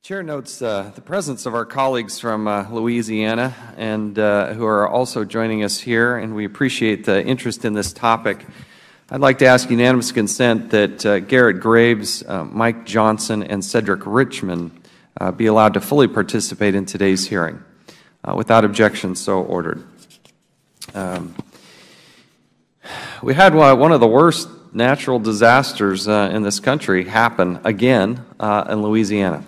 Chair notes the presence of our colleagues from Louisiana and who are also joining us here, and we appreciate the interest in this topic. I'd like to ask unanimous consent that Garrett Graves, Mike Johnson, and Cedric Richmond be allowed to fully participate in today's hearing. Without objection, so ordered. We had one of the worst natural disasters in this country happen again in Louisiana.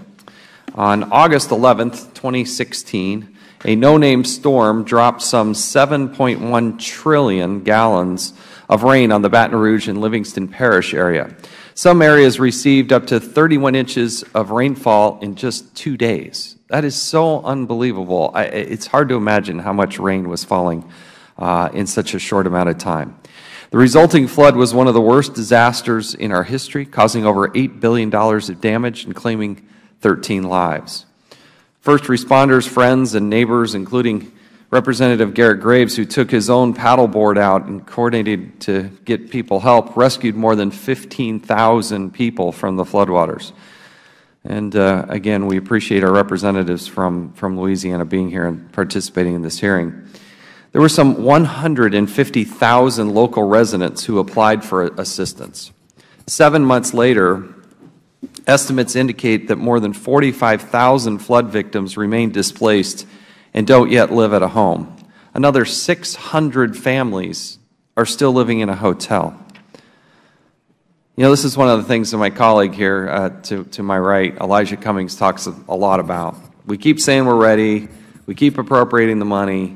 On August 11th, 2016, a no-name storm dropped some 7.1 trillion gallons of rain on the Baton Rouge and Livingston Parish area. Some areas received up to 31 inches of rainfall in just 2 days. That is so unbelievable. It's hard to imagine how much rain was falling in such a short amount of time. The resulting flood was one of the worst disasters in our history, causing over $8 billion of damage and claiming 13 lives. First responders, friends, and neighbors, including Representative Garrett Graves, who took his own paddleboard out and coordinated to get people help, rescued more than 15,000 people from the floodwaters. And again, we appreciate our representatives from Louisiana being here and participating in this hearing. There were some 150,000 local residents who applied for assistance. 7 months later, estimates indicate that more than 45,000 flood victims remain displaced and don't yet live at a home. Another 600 families are still living in a hotel. You know, this is one of the things that my colleague here to my right, Elijah Cummings, talks a lot about. We keep saying we're ready, we keep appropriating the money,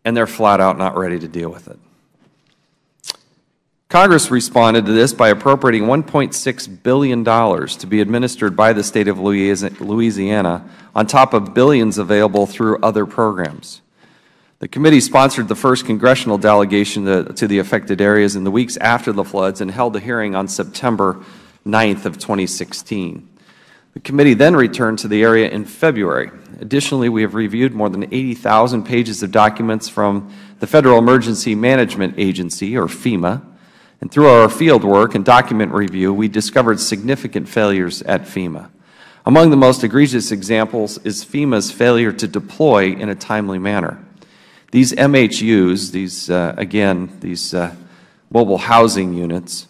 and they're flat out not ready to deal with it. Congress responded to this by appropriating $1.6 billion to be administered by the state of Louisiana on top of billions available through other programs. The committee sponsored the first congressional delegation to the affected areas in the weeks after the floods and held a hearing on September 9th of 2016. The committee then returned to the area in February. Additionally, we have reviewed more than 80,000 pages of documents from the Federal Emergency Management Agency, or FEMA, and through our field work and document review, we discovered significant failures at FEMA. Among the most egregious examples is FEMA's failure to deploy in a timely manner. These MHUs, these mobile housing units,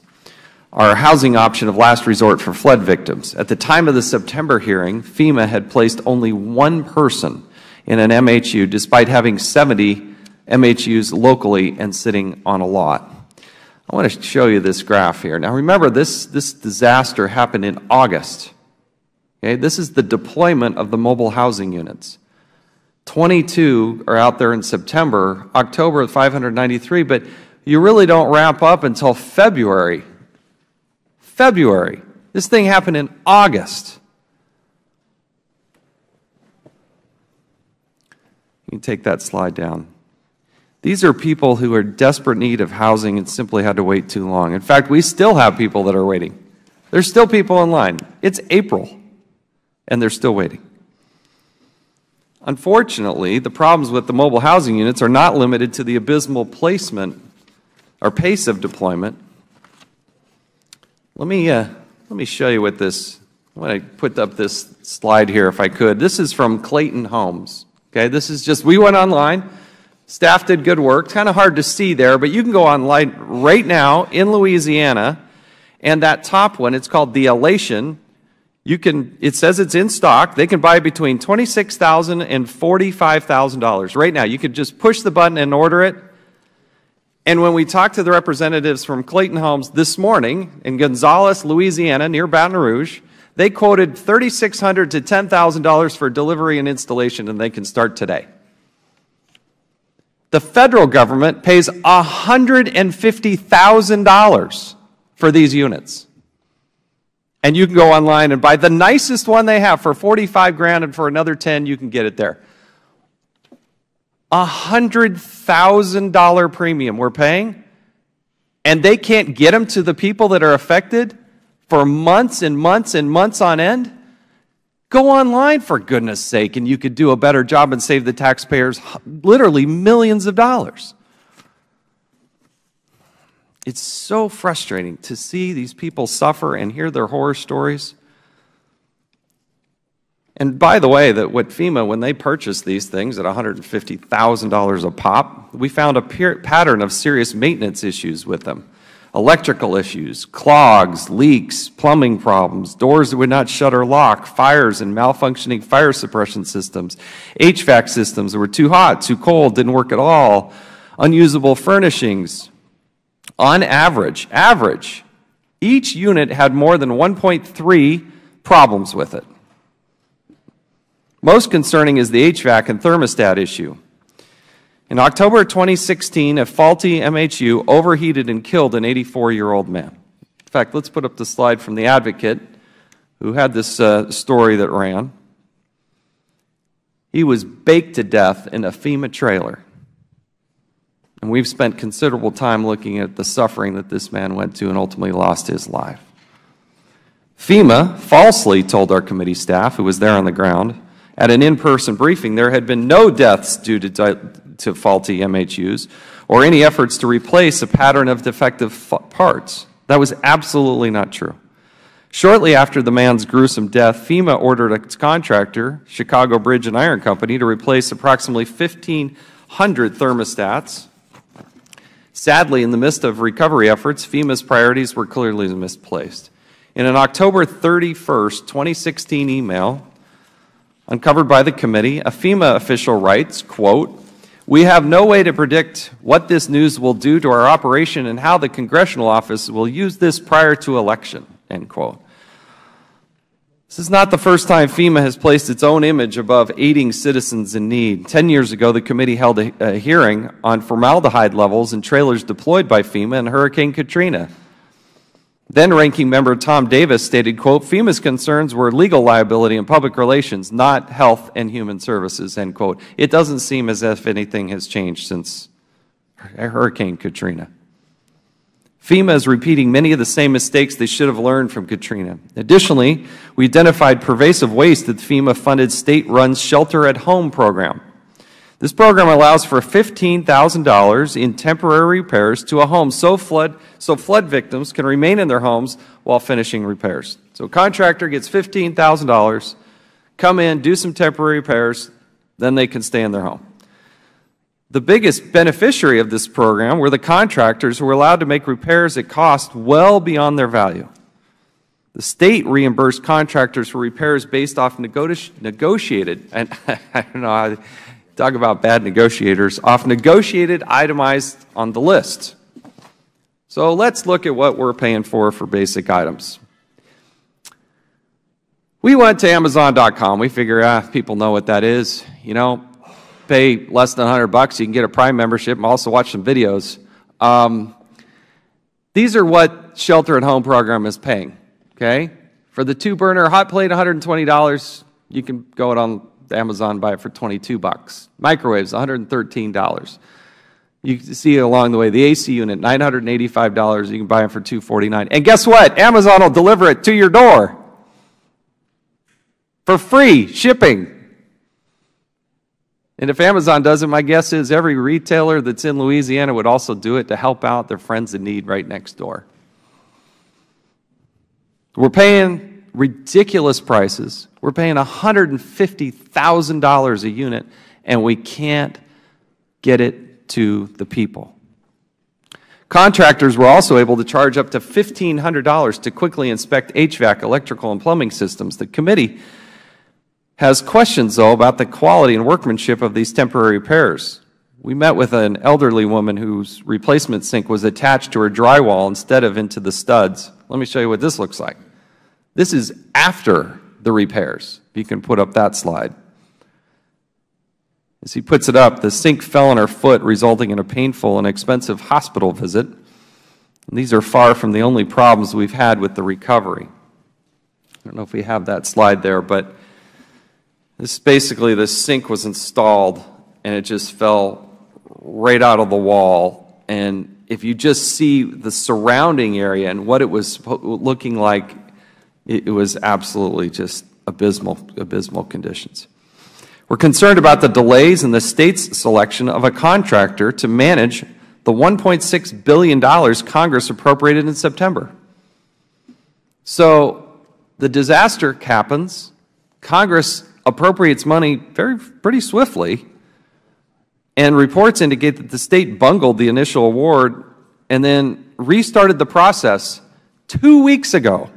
are a housing option of last resort for flood victims. At the time of the September hearing, FEMA had placed only one person in an MHU despite having 70 MHUs locally and sitting on a lot. I want to show you this graph here. Now remember, this disaster happened in August. Okay? This is the deployment of the mobile housing units. 22 are out there in September, October 593, but you really don't ramp up until February. February. This thing happened in August. You can take that slide down. These are people who are in desperate need of housing and simply had to wait too long. In fact, we still have people that are waiting. There's still people in line. It's April, and they're still waiting. Unfortunately, the problems with the mobile housing units are not limited to the abysmal placement or pace of deployment. Let me show you what this. I want to put up this slide here if I could. This is from Clayton Homes. Okay, this is just, we went online. Staff did good work. Kind of hard to see there, but you can go online right now in Louisiana, and that top one, it's called the Elation. It says it's in stock. They can buy between $26,000 and $45,000 right now. You could just push the button and order it. And when we talked to the representatives from Clayton Homes this morning in Gonzales, Louisiana, near Baton Rouge, they quoted $3,600 to $10,000 for delivery and installation, and they can start today. The federal government pays $150,000 for these units. And you can go online and buy the nicest one they have for $45,000, and for another $10,000 you can get it there. $100,000 premium we're paying, and they can't get them to the people that are affected for months and months and months on end? Go online, for goodness sake, and you could do a better job and save the taxpayers literally millions of dollars. It's so frustrating to see these people suffer and hear their horror stories. And by the way, that what FEMA, when they purchased these things at $150,000 a pop, we found a pattern of serious maintenance issues with them. Electrical issues, clogs, leaks, plumbing problems, doors that would not shut or lock, fires and malfunctioning fire suppression systems, HVAC systems that were too hot, too cold, didn't work at all, unusable furnishings. On average, each unit had more than 1.3 problems with it. Most concerning is the HVAC and thermostat issue. In October 2016, a faulty MHU overheated and killed an 84-year-old man. In fact, let's put up the slide from the Advocate, who had this story that ran. He was baked to death in a FEMA trailer. And we've spent considerable time looking at the suffering that this man went to and ultimately lost his life. FEMA falsely told our committee staff, who was there on the ground, at an in-person briefing, there had been no deaths due to faulty MHUs or any efforts to replace a pattern of defective parts. That was absolutely not true. Shortly after the man's gruesome death, FEMA ordered its contractor, Chicago Bridge and Iron Company, to replace approximately 1,500 thermostats. Sadly, in the midst of recovery efforts, FEMA's priorities were clearly misplaced. In an October 31st, 2016 email uncovered by the committee, a FEMA official writes, quote, "We have no way to predict what this news will do to our operation and how the congressional office will use this prior to election," end quote. This is not the first time FEMA has placed its own image above aiding citizens in need. 10 years ago, the committee held a hearing on formaldehyde levels in trailers deployed by FEMA in Hurricane Katrina. Then Ranking Member Tom Davis stated, quote, "FEMA's concerns were legal liability and public relations, not health and human services," end quote. It doesn't seem as if anything has changed since Hurricane Katrina. FEMA is repeating many of the same mistakes they should have learned from Katrina. Additionally, we identified pervasive waste that FEMA funded state-run shelter-at-home program. This program allows for $15,000 in temporary repairs to a home so flood victims can remain in their homes while finishing repairs. So a contractor gets $15,000, come in, do some temporary repairs, then they can stay in their home. The biggest beneficiary of this program were the contractors who were allowed to make repairs at cost well beyond their value. The state reimbursed contractors for repairs based off negotiated, and I don't know how to talk about bad negotiators, off negotiated, itemized on the list. So let's look at what we're paying for basic items. We went to Amazon.com. We figure, people know what that is. You know, pay less than $100, you can get a Prime membership and also watch some videos. These are what Shelter at Home program is paying, okay? For the 2-burner hot plate, $120. You can go on Amazon and buy it for $22. Microwaves, $113. You can see along the way, the AC unit, $985. You can buy it for $249. And guess what? Amazon will deliver it to your door for free shipping. And if Amazon does it, my guess is every retailer that's in Louisiana would also do it to help out their friends in need right next door. We're paying ridiculous prices. We're paying $150,000 a unit, and we can't get it to the people. Contractors were also able to charge up to $1,500 to quickly inspect HVAC, electrical, and plumbing systems. The committee has questions, though, about the quality and workmanship of these temporary repairs. We met with an elderly woman whose replacement sink was attached to her drywall instead of into the studs. Let me show you what this looks like. This is after the repairs. You can put up that slide. As he puts it up, the sink fell on her foot, resulting in a painful and expensive hospital visit. And these are far from the only problems we've had with the recovery. I don't know if we have that slide there, but this basically, the sink was installed and it just fell right out of the wall. And if you just see the surrounding area and what it was looking like, it was absolutely just abysmal conditions. We're concerned about the delays in the state's selection of a contractor to manage the $1.6 billion Congress appropriated in September. So the disaster happens, Congress appropriates money pretty swiftly, and reports indicate that the state bungled the initial award and then restarted the process 2 weeks ago.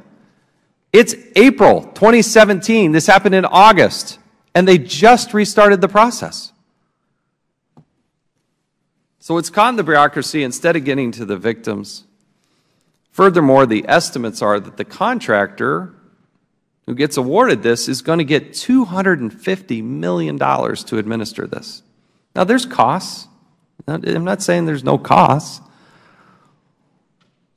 It's April 2017. This happened in August, and they just restarted the process. So it's caught in the bureaucracy instead of getting to the victims. Furthermore, the estimates are that the contractor who gets awarded this is going to get $250 million to administer this. Now, there's costs. I'm not saying there's no costs.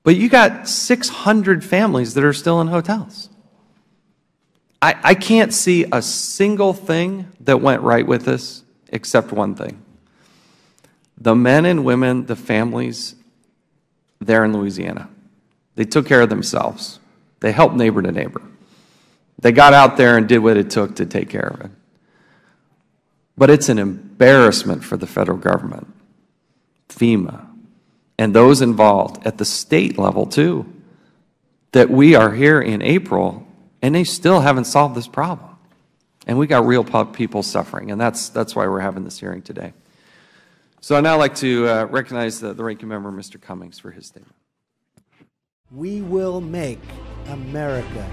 But you got 600 families that are still in hotels. I can't see a single thing that went right with this except one thing. The men and women, the families there in Louisiana, they took care of themselves. They helped neighbor to neighbor. They got out there and did what it took to take care of it. But it's an embarrassment for the federal government, FEMA, and those involved at the state level too, that we are here in April and they still haven't solved this problem. And we got real people suffering, and that's why we're having this hearing today. So I'd now like to recognize the ranking member, Mr. Cummings, for his statement. We will make America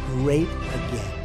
great again.